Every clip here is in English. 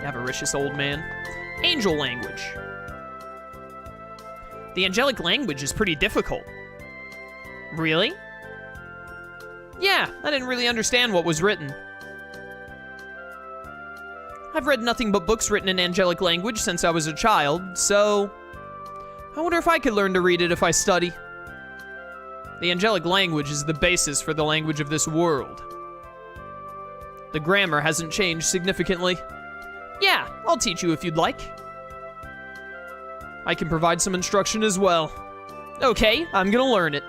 Avaricious old man. Angel language. The angelic language is pretty difficult. Really? Yeah, I didn't really understand what was written. I've read nothing but books written in angelic language since I was a child, so I wonder if I could learn to read it if I study. The angelic language is the basis for the language of this world. The grammar hasn't changed significantly. Yeah, I'll teach you if you'd like. I can provide some instruction as well. Okay, I'm gonna learn it.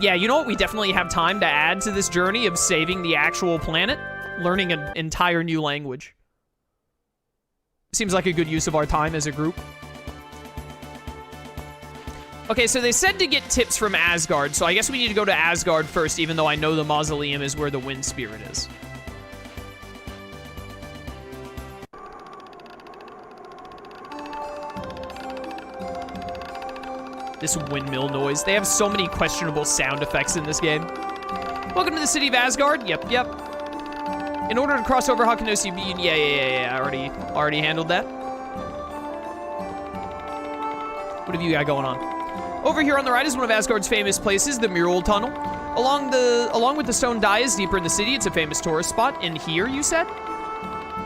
Yeah, you know what? We definitely have time to add to this journey of saving the actual planet. Learning an entire new language. Seems like a good use of our time as a group. Okay, so they said to get tips from Asgard, so I guess we need to go to Asgard first, even though I know the mausoleum is where the wind spirit is. This windmill noise. They have so many questionable sound effects in this game. Welcome to the city of Asgard. Yep. In order to cross over Hakanosi, yeah. I already handled that. What have you got going on? Over here on the right is one of Asgard's famous places, the Mural Tunnel. Along with the stone dais deeper in the city, it's a famous tourist spot. In here, you said?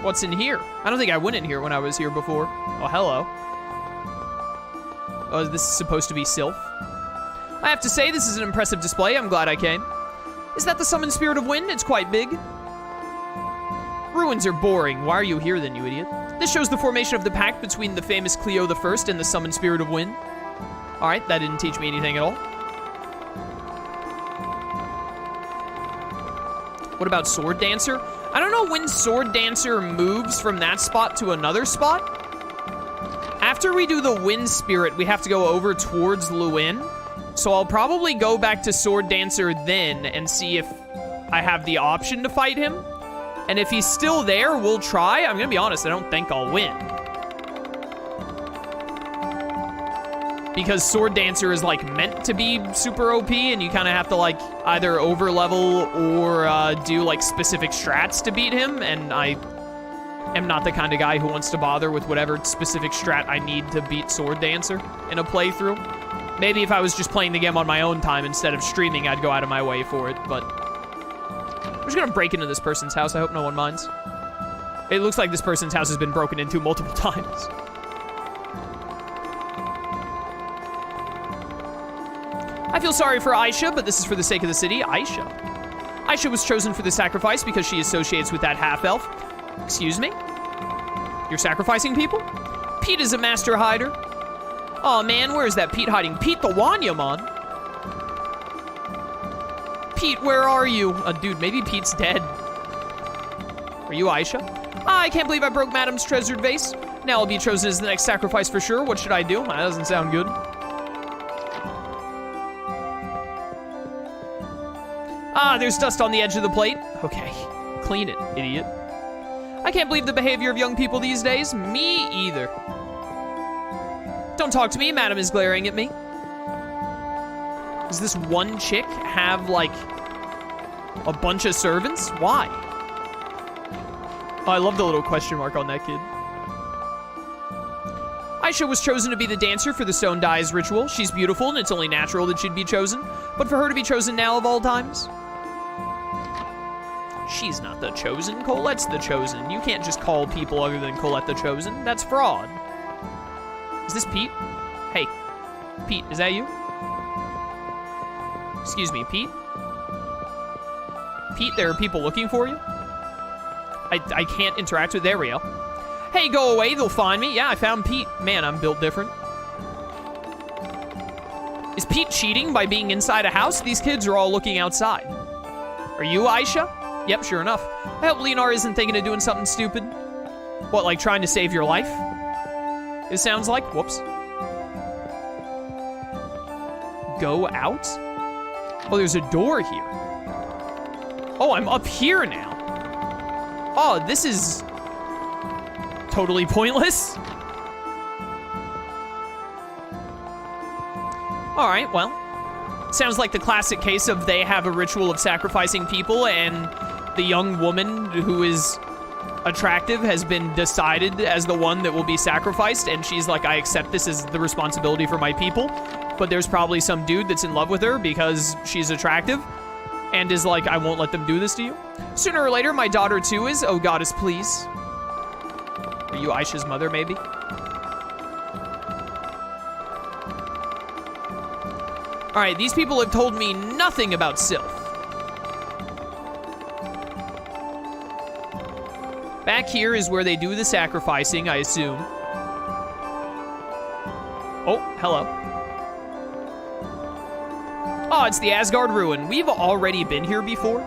What's in here? I don't think I went in here when I was here before. Oh, hello. Oh, this is supposed to be Sylph. I have to say, this is an impressive display. I'm glad I came. Is that the summoned spirit of wind? It's quite big. Ruins are boring. Why are you here then, you idiot? This shows the formation of the pact between the famous Cleo the First and the summoned spirit of wind. All right, that didn't teach me anything at all. What about Sword Dancer? I don't know when Sword Dancer moves from that spot to another spot. After we do the wind spirit, we have to go over towards Luin. So I'll probably go back to Sword Dancer then and see if I have the option to fight him. And if he's still there, we'll try. I'm gonna be honest, I don't think I'll win. Because Sword Dancer is like meant to be super OP and you kind of have to like either over level or do like specific strats to beat him. And I am not the kind of guy who wants to bother with whatever specific strat I need to beat Sword Dancer in a playthrough. Maybe if I was just playing the game on my own time instead of streaming, I'd go out of my way for it, but I'm just gonna break into this person's house. I hope no one minds. It looks like this person's house has been broken into multiple times. I feel sorry for Aisha, but this is for the sake of the city. Aisha was chosen for the sacrifice because she associates with that half-elf. Excuse me? You're sacrificing people? Pete is a master hider. Oh man, where is that Pete hiding? Pete the Wanyamon? Pete, where are you? Dude, maybe Pete's dead. Are you Aisha? I can't believe I broke Madam's treasured vase. Now I'll be chosen as the next sacrifice for sure. What should I do? That doesn't sound good. Ah, there's dust on the edge of the plate. Okay, clean it, idiot. I can't believe the behavior of young people these days. Me either. Don't talk to me, Madam is glaring at me. Does this one chick have, like, a bunch of servants? Why? Oh, I love the little question mark on that kid. Aisha was chosen to be the dancer for the Stone Dies ritual. She's beautiful, and it's only natural that she'd be chosen. But for her to be chosen now of all times? She's not the chosen. Colette's the chosen. You can't just call people other than Colette the chosen. That's fraud. Is this Pete? Hey, Pete, is that you? Excuse me, Pete? Pete, there are people looking for you? I can't interact with... There we go. Hey, go away, they'll find me. Yeah, I found Pete. Man, I'm built different. Is Pete cheating by being inside a house? These kids are all looking outside. Are you Aisha? Yep, sure enough. I hope Leonard isn't thinking of doing something stupid. What, like trying to save your life? It sounds like. Whoops. Go out? Oh, there's a door here. Oh, I'm up here now. Oh, this is totally pointless. All right, well. Sounds like the classic case of they have a ritual of sacrificing people and the young woman who is attractive has been decided as the one that will be sacrificed, and she's like, I accept this as the responsibility for my people, but there's probably some dude that's in love with her because she's attractive, and is like, I won't let them do this to you. Sooner or later, my daughter too is, oh goddess, please. Are you Aisha's mother, maybe? All right, these people have told me nothing about Sylph. Back here is where they do the sacrificing, I assume. Oh, hello. Oh, it's the Asgard ruin. We've already been here before.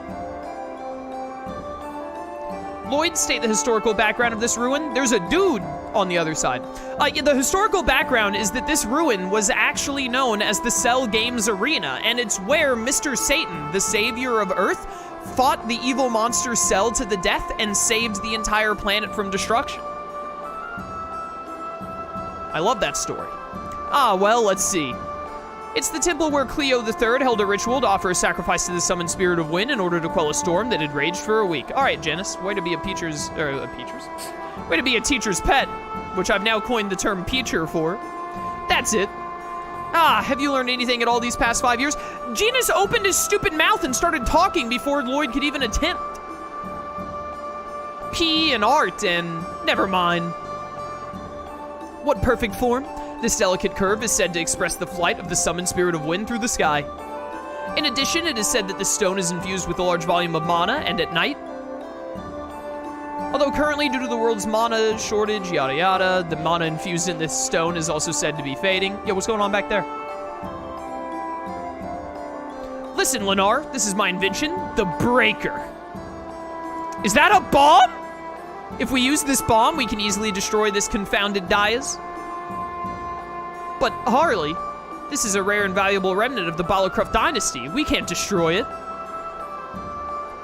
Lloyd, state the historical background of this ruin. There's a dude on the other side. Yeah, the historical background is that this ruin was actually known as the Cell Games Arena, and it's where Mr. Satan, the savior of Earth, fought the evil monster Cell to the death and saved the entire planet from destruction. I love that story. Ah, well, let's see. It's the temple where Cleo III held a ritual to offer a sacrifice to the summoned spirit of wind in order to quell a storm that had raged for a week. All right, Janice, way to be way to be a teacher's pet, which I've now coined the term Peacher for. That's it. Ah, have you learned anything at all these past 5 years? Genus opened his stupid mouth and started talking before Lloyd could even attempt. P and art and never mind. What perfect form? This delicate curve is said to express the flight of the summoned spirit of wind through the sky. In addition, it is said that this stone is infused with a large volume of mana, and at night, although currently due to the world's mana shortage, yada yada, the mana infused in this stone is also said to be fading. Yo, what's going on back there? Listen, Lennar, this is my invention, the Breaker. Is that a bomb? If we use this bomb, we can easily destroy this confounded dais. But Harley, this is a rare and valuable remnant of the Balacruft dynasty. We can't destroy it.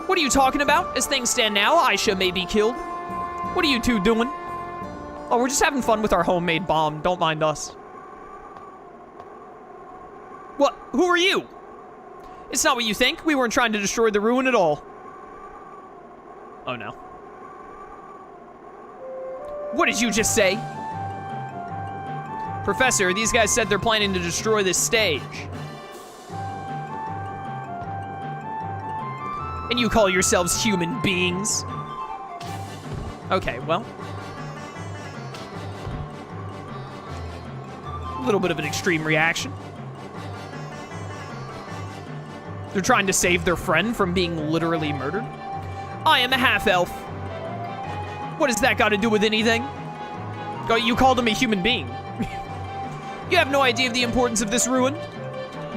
What are you talking about? As things stand now, Aisha may be killed. What are you two doing? Oh, we're just having fun with our homemade bomb. Don't mind us. What? Who are you? It's not what you think. We weren't trying to destroy the ruin at all. Oh, no. What did you just say? Professor, these guys said they're planning to destroy this stage. And you call yourselves human beings? Okay, well. A little bit of an extreme reaction. They're trying to save their friend from being literally murdered. I am a half-elf. What has that got to do with anything? Oh, you called him a human being. You have no idea of the importance of this ruin?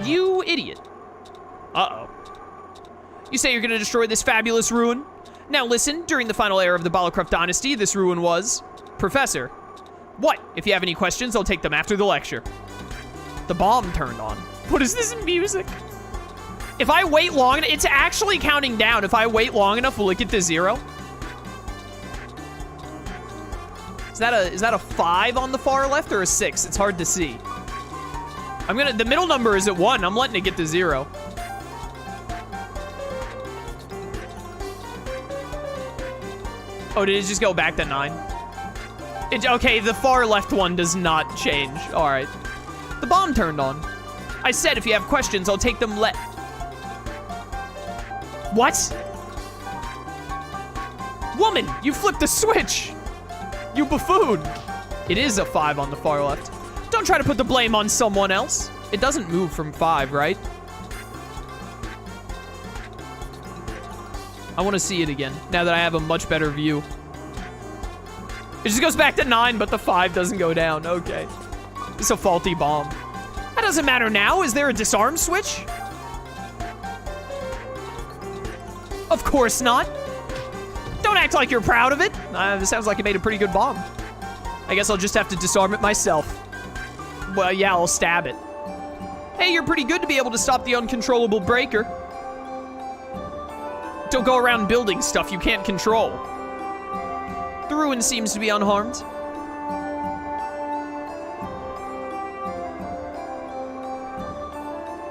You idiot. Uh-oh. You say you're gonna destroy this fabulous ruin? Now listen, during the final era of the Balacruft dynasty, this ruin was... Professor. What? If you have any questions, I'll take them after the lecture. The bomb turned on. What is this music? If I wait long enough, it's actually counting down. If I wait long enough, will it get to 0? Is that a 5 on the far left or a 6? It's hard to see. The middle number is at 1. I'm letting it get to 0. Oh, did it just go back to 9? Okay, the far left one does not change. All right. The bomb turned on. I said if you have questions, I'll take them What? Woman, you flipped the switch. You buffoon. It is a 5 on the far left. Don't try to put the blame on someone else. It doesn't move from 5, right? I want to see it again, now that I have a much better view. It just goes back to 9, but the 5 doesn't go down. Okay. It's a faulty bomb. That doesn't matter now. Is there a disarm switch? Of course not. Don't act like you're proud of it. This sounds like you made a pretty good bomb. I guess I'll just have to disarm it myself. Well, yeah, I'll stab it. Hey, you're pretty good to be able to stop the uncontrollable breaker. Don't go around building stuff you can't control. The ruin seems to be unharmed.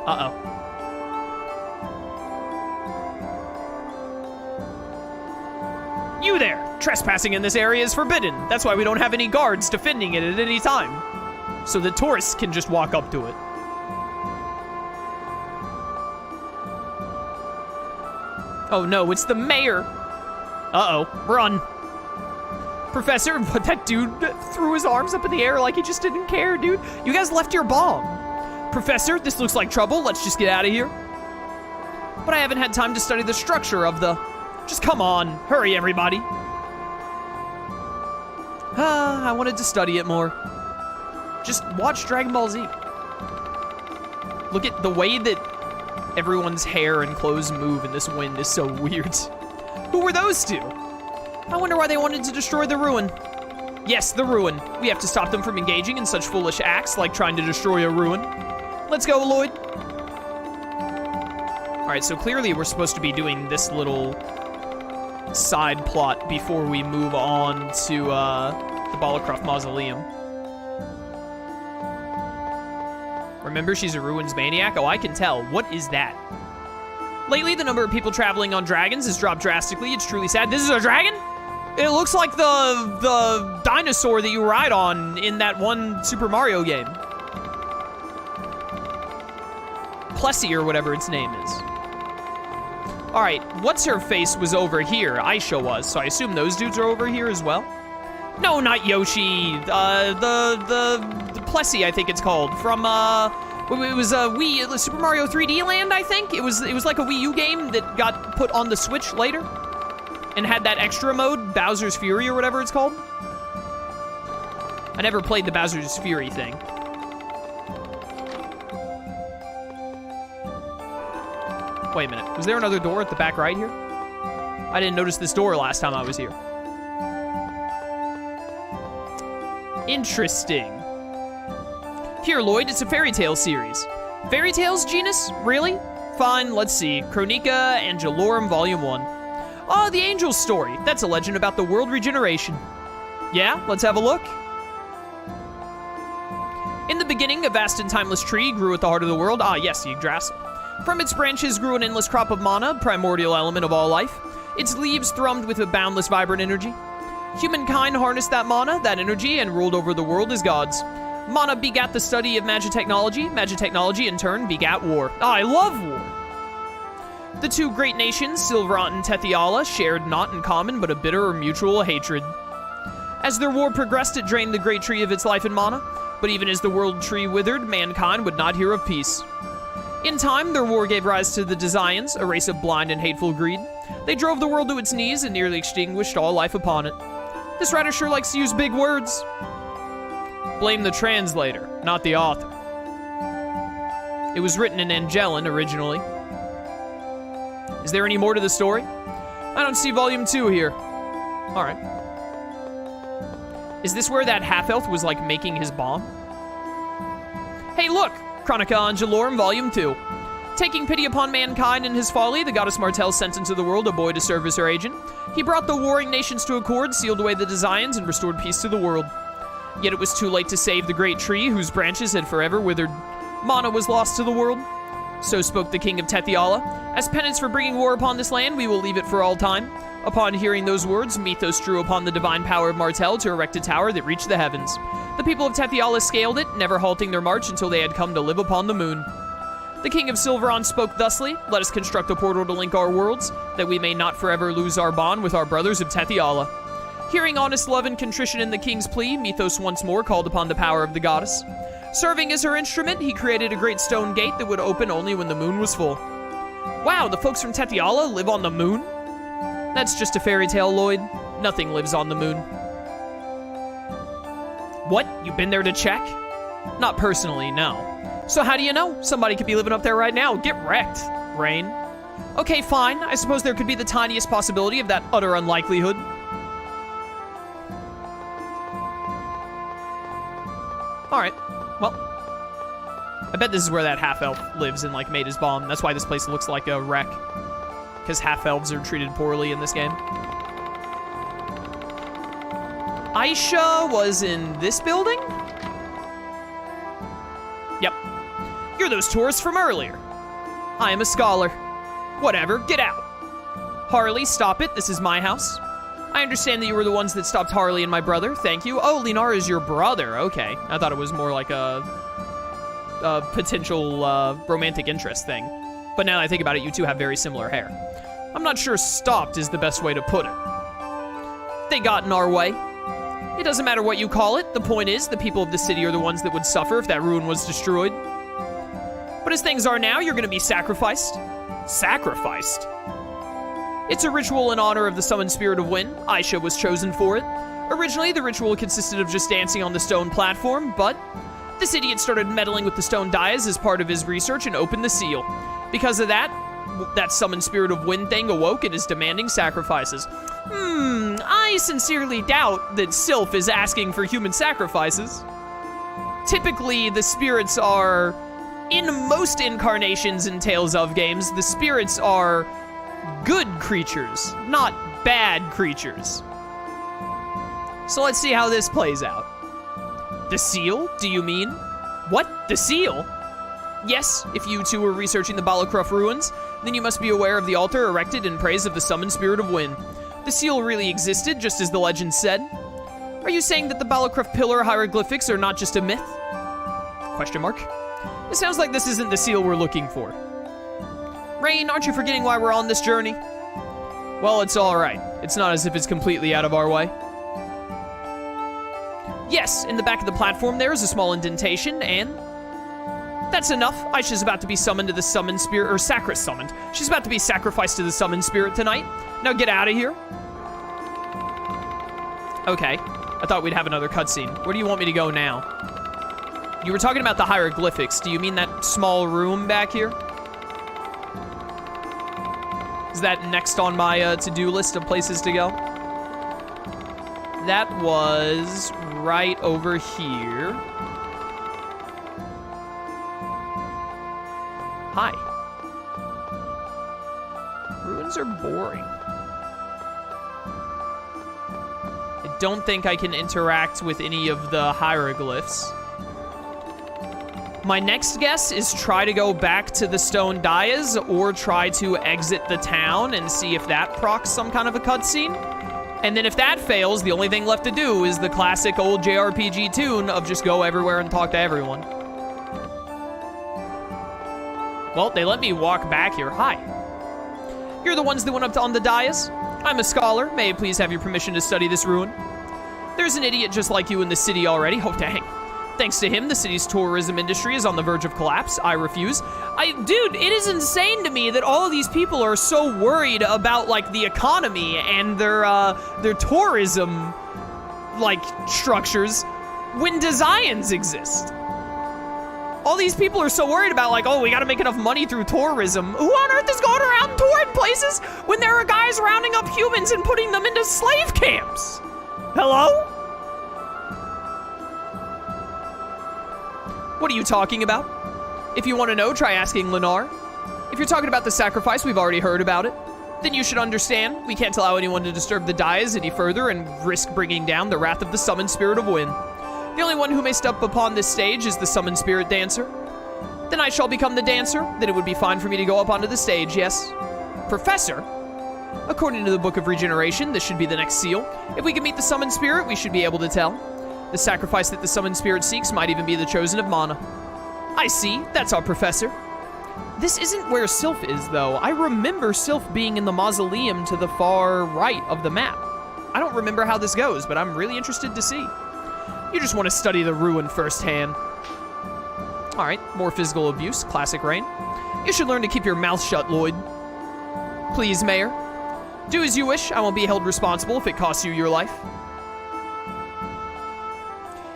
Uh-oh. You there, Trespassing in this area is forbidden. That's why we don't have any guards defending it at any time. So the tourists can just walk up to it. Oh no, it's the mayor. Uh-oh, run. Professor, but that dude threw his arms up in the air like he just didn't care, dude. You guys left your bomb. Professor, this looks like trouble. Let's just get out of here. But I haven't had time to study the structure of the... Just come on, hurry everybody. I wanted to study it more. Just watch Dragon Ball Z. Look at the way that everyone's hair and clothes move in this wind is so weird. Who were those two? I wonder why they wanted to destroy the ruin. Yes, the ruin. We have to stop them from engaging in such foolish acts like trying to destroy a ruin. Let's go, Lloyd. All right, so clearly we're supposed to be doing this little side plot before we move on to the Balacroft Mausoleum. Remember, she's a ruins maniac? Oh, I can tell. What is that? Lately, the number of people traveling on dragons has dropped drastically. It's truly sad. This is a dragon? It looks like the dinosaur that you ride on in that one Super Mario game. Plessy or whatever its name is. All right, what's-her-face was over here. Aisha was, so I assume those dudes are over here as well? No, not Yoshi. The Plessy, I think it's called. From, it was a Super Mario 3D Land, I think? It was like a Wii U game that got put on the Switch later and had that extra mode, Bowser's Fury or whatever it's called. I never played the Bowser's Fury thing. Wait a minute, was there another door at the back right here? I didn't notice this door last time I was here. Interesting. Here, Lloyd, it's a fairy tale series. Fairy tales, Genus? Really? Fine, let's see. Chronica Angelorum, Volume 1. Oh, the Angel's Story. That's a legend about the world regeneration. Yeah, let's have a look. In the beginning, a vast and timeless tree grew at the heart of the world. Ah, yes, Yggdrasil. From its branches grew an endless crop of mana, primordial element of all life. Its leaves thrummed with a boundless, vibrant energy. Humankind harnessed that mana, that energy, and ruled over the world as gods. Mana begat the study of magitechnology. Magitechnology, in turn, begat war. Ah, I love war! The two great nations, Sylvarant and Tethiala, shared naught in common but a bitter or mutual hatred. As their war progressed, it drained the great tree of its life and mana, but even as the world tree withered, mankind would not hear of peace. In time, their war gave rise to the Desians, a race of blind and hateful greed. They drove the world to its knees and nearly extinguished all life upon it. This writer sure likes to use big words. Blame the translator, not the author. It was written in Angelin originally. Is there any more to the story? I don't see Volume 2 here. All right. Is this where that half-elf was, like, making his bomb? Hey, look! Chronica Angelorum, Volume 2. Taking pity upon mankind and his folly, the goddess Martel sent into the world a boy to serve as her agent. He brought the warring nations to accord, sealed away the Desians, and restored peace to the world. Yet it was too late to save the great tree, whose branches had forever withered. Mana was lost to the world. So spoke the king of Tethiala. As penance for bringing war upon this land, we will leave it for all time. Upon hearing those words, Mythos drew upon the divine power of Martel to erect a tower that reached the heavens. The people of Tethiala scaled it, never halting their march until they had come to live upon the moon. The king of Sylvarant spoke thusly, let us construct a portal to link our worlds, that we may not forever lose our bond with our brothers of Tethiala. Hearing honest love and contrition in the king's plea, Mythos once more called upon the power of the goddess. Serving as her instrument, he created a great stone gate that would open only when the moon was full. Wow, the folks from Tethiala live on the moon? That's just a fairy tale, Lloyd. Nothing lives on the moon. What? You've been there to check? Not personally, no. So how do you know? Somebody could be living up there right now. Get wrecked, Rain. Okay, fine. I suppose there could be the tiniest possibility of that utter unlikelihood. Alright, well. I bet this is where that half-elf lives and, like, made his bomb. That's why this place looks like a wreck. Because half-elves are treated poorly in this game. Aisha was in this building? Yep. You're those tourists from earlier. I am a scholar. Whatever, get out. Harley, stop it. This is my house. I understand that you were the ones that stopped Harley and my brother. Thank you. Oh, Linar is your brother. Okay. I thought it was more like a potential romantic interest thing. But now that I think about it, you two have very similar hair. I'm not sure stopped is the best way to put it. They got in our way. It doesn't matter what you call it. The point is, the people of the city are the ones that would suffer if that ruin was destroyed. But as things are now, you're going to be sacrificed. Sacrificed? It's a ritual in honor of the summoned spirit of wind. Aisha was chosen for it. Originally, the ritual consisted of just dancing on the stone platform, but this idiot started meddling with the stone dais as part of his research and opened the seal. Because of that summoned spirit of wind thing awoke and is demanding sacrifices. I sincerely doubt that Sylph is asking for human sacrifices. Typically, the spirits are, in most incarnations in Tales of games, the spirits are good creatures, not bad creatures. So let's see how this plays out. The seal, do you mean? What? The seal? Yes, if you two were researching the Balacruf ruins, then you must be aware of the altar erected in praise of the summoned spirit of wind. The seal really existed, just as the legend said. Are you saying that the Balacruf pillar hieroglyphics are not just a myth? Question mark. It sounds like this isn't the seal we're looking for. Rain, aren't you forgetting why we're on this journey? Well, it's alright. It's not as if it's completely out of our way. Yes, in the back of the platform there is a small indentation, and that's enough. Aisha's about to be summoned to the summoned spirit, or summoned. She's about to be sacrificed to the summoned spirit tonight. Now get out of here. Okay, I thought we'd have another cutscene. Where do you want me to go now? You were talking about the hieroglyphics. Do you mean that small room back here? Is that next on my to-do list of places to go? That was right over here. Hi. Ruins are boring. I don't think I can interact with any of the hieroglyphs. My next guess is try to go back to the stone dais or try to exit the town and see if that procs some kind of a cutscene. And then if that fails, the only thing left to do is the classic old JRPG tune of just go everywhere and talk to everyone. Well, they let me walk back here. Hi. You're the ones that went up on the dais? I'm a scholar. May I please have your permission to study this ruin? There's an idiot just like you in the city already. Oh, dang. Thanks to him, the city's tourism industry is on the verge of collapse. I refuse. Dude, it is insane to me that all of these people are so worried about, like, the economy and their tourism, like, structures when designs exist. All these people are so worried about, like, oh, we gotta make enough money through tourism. Who on earth is going around touring places when there are guys rounding up humans and putting them into slave camps? Hello? What are you talking about? If you want to know, try asking Linar. If you're talking about the sacrifice, we've already heard about it. Then you should understand, we can't allow anyone to disturb the dais any further and risk bringing down the wrath of the summoned spirit of wind. The only one who may step upon this stage is the summoned spirit dancer. Then I shall become the dancer. Then it would be fine for me to go up onto the stage, yes. Professor? According to the Book of Regeneration, this should be the next seal. If we can meet the summoned spirit, we should be able to tell. The sacrifice that the summoned spirit seeks might even be the chosen of mana. I see. That's our professor. This isn't where Sylph is, though. I remember Sylph being in the mausoleum to the far right of the map. I don't remember how this goes, but I'm really interested to see. You just want to study the ruin firsthand. Alright, more physical abuse. Classic Rain. You should learn to keep your mouth shut, Lloyd. Please, Mayor. Do as you wish. I won't be held responsible if it costs you your life.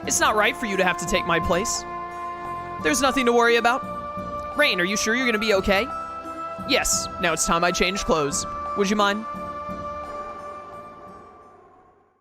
It's not right for you to have to take my place. There's nothing to worry about. Rain, are you sure you're gonna be okay? Yes, now it's time I change clothes. Would you mind?